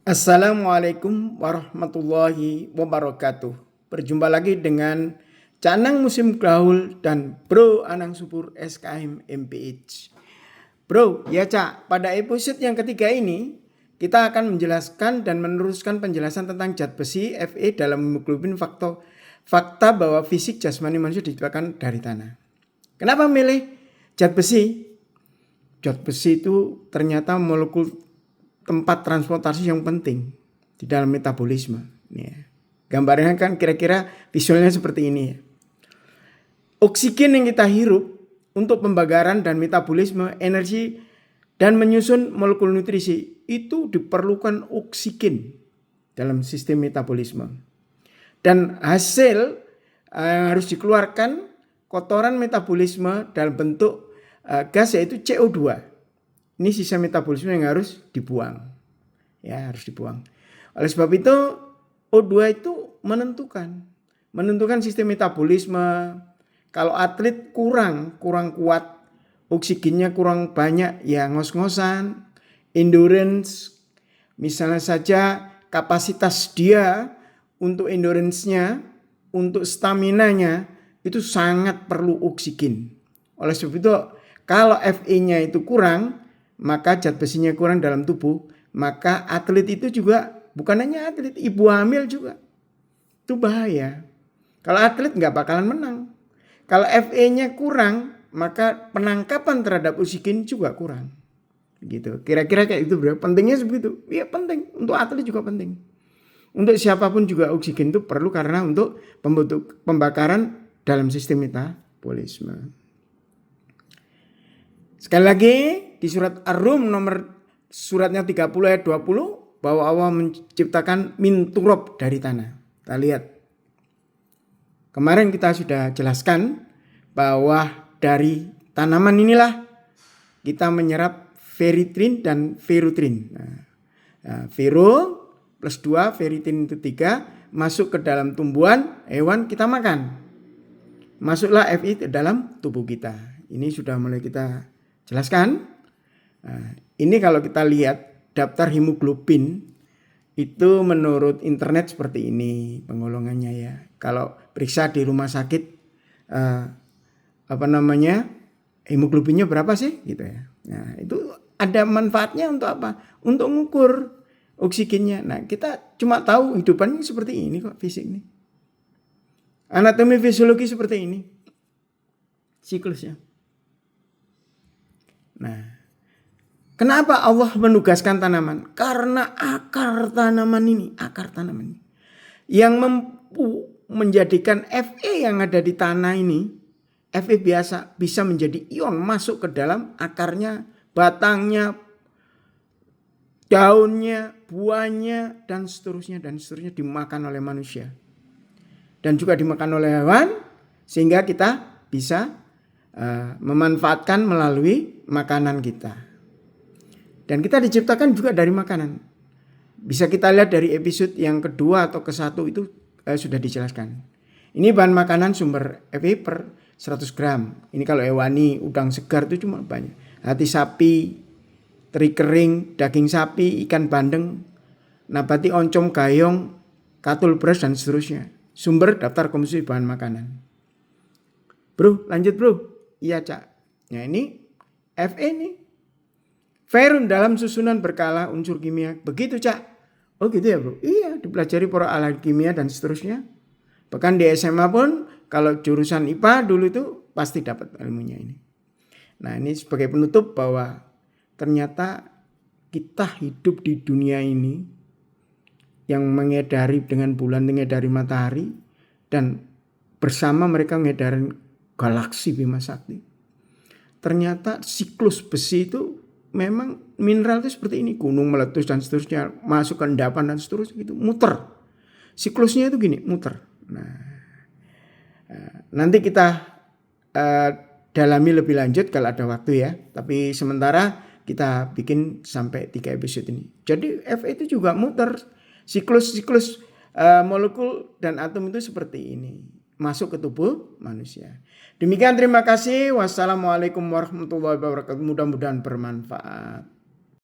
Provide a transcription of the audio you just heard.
Assalamualaikum warahmatullahi wabarakatuh. Berjumpa lagi dengan Canang Musim Gaul dan Bro Anang Subur SKM MPH. Bro, ya Cak, pada episode yang ketiga ini kita akan menjelaskan dan meneruskan penjelasan tentang zat besi Fe dalam hemoglobin, fakta bahwa fisik jasmani manusia diciptakan dari tanah. Kenapa milih zat besi? Zat besi itu ternyata molekul tempat transportasi yang penting di dalam metabolisme. Gambarnya kan kira-kira visualnya seperti ini. Oksigen yang kita hirup untuk pembakaran dan metabolisme energi dan menyusun molekul nutrisi itu diperlukan oksigen dalam sistem metabolisme. Dan hasil yang harus dikeluarkan kotoran metabolisme dalam bentuk gas yaitu CO2. Ini sisa metabolisme yang harus dibuang. Ya, harus dibuang. Oleh sebab itu O2 itu menentukan sistem metabolisme. Kalau atlet kurang kuat, oksigennya kurang banyak, ya ngos-ngosan, endurance, misalnya saja kapasitas dia untuk endurance-nya, untuk stamina-nya itu sangat perlu oksigen. Oleh sebab itu kalau Fe-nya itu kurang, maka zat besinya kurang dalam tubuh, maka atlet itu juga bukan hanya atlet, ibu hamil juga. Itu bahaya. Kalau atlet nggak bakalan menang. Kalau Fe-nya kurang, maka penangkapan terhadap oksigen juga kurang. Gitu. Kira-kira kayak itu, bro. Pentingnya sebegitu. Iya penting. Untuk atlet juga penting. Untuk siapapun juga oksigen itu perlu karena untuk pembakaran dalam sistem metabolisme. Sekali lagi di surat Ar-Rum suratnya 30 ayat 20 bahwa Allah menciptakan min turab dari tanah. Kita lihat. Kemarin kita sudah jelaskan bahwa dari tanaman inilah kita menyerap ferritin dan ferritin. Ferro plus 2, ferritin itu 3 masuk ke dalam tumbuhan, hewan kita makan. Masuklah Fe ke dalam tubuh kita. Ini sudah mulai kita jelaskan. Ini kalau kita lihat daftar hemoglobin itu menurut internet seperti ini penggolongannya ya. Kalau periksa di rumah sakit hemoglobinnya berapa sih gitu ya. Nah, itu ada manfaatnya untuk apa? Untuk mengukur oksigennya. Nah, kita cuma tahu hidupannya seperti ini kok, fisik ini. Anatomi fisiologi seperti ini. Siklusnya. Nah, kenapa Allah menugaskan tanaman? Karena akar tanaman ini yang mampu menjadikan Fe yang ada di tanah ini, Fe biasa bisa menjadi ion masuk ke dalam akarnya, batangnya, daunnya, buahnya, dan seterusnya dimakan oleh manusia. Dan juga dimakan oleh hewan sehingga kita bisa memanfaatkan melalui makanan kita. Dan kita diciptakan juga dari makanan. Bisa kita lihat dari episode yang kedua atau ke-1 itu sudah dijelaskan. Ini bahan makanan sumber Fe per 100 gram. Ini kalau hewani, udang segar itu cuma banyak. Hati sapi, teri kering, daging sapi, ikan bandeng, nabati oncom, gayong, katul beras dan seterusnya. Sumber daftar konsumsi bahan makanan. Bro, lanjut bro. Iya Cak. Nah ini Fe nih. Ferun dalam susunan berkala unsur kimia. Begitu Cak. Oh gitu ya bro. Iya, dipelajari para ahli kimia dan seterusnya. Bahkan di SMA pun kalau jurusan IPA dulu itu pasti dapat ilmunya ini. Nah ini sebagai penutup bahwa ternyata kita hidup di dunia ini yang mengedari dengan bulan, mengedari matahari, dan bersama mereka mengedarin galaksi Bima Sakti. Ternyata siklus besi itu memang mineral itu seperti ini, gunung meletus dan seterusnya, masuk ke endapan dan seterusnya gitu, muter. Siklusnya itu gini, muter. Nah, nanti kita dalami lebih lanjut kalau ada waktu ya. Tapi sementara kita bikin sampai 3 episode ini. Jadi Fe itu juga muter. Siklus molekul dan atom itu seperti ini. Masuk ke tubuh manusia. Demikian terima kasih. Wassalamualaikum warahmatullahi wabarakatuh. Mudah-mudahan bermanfaat.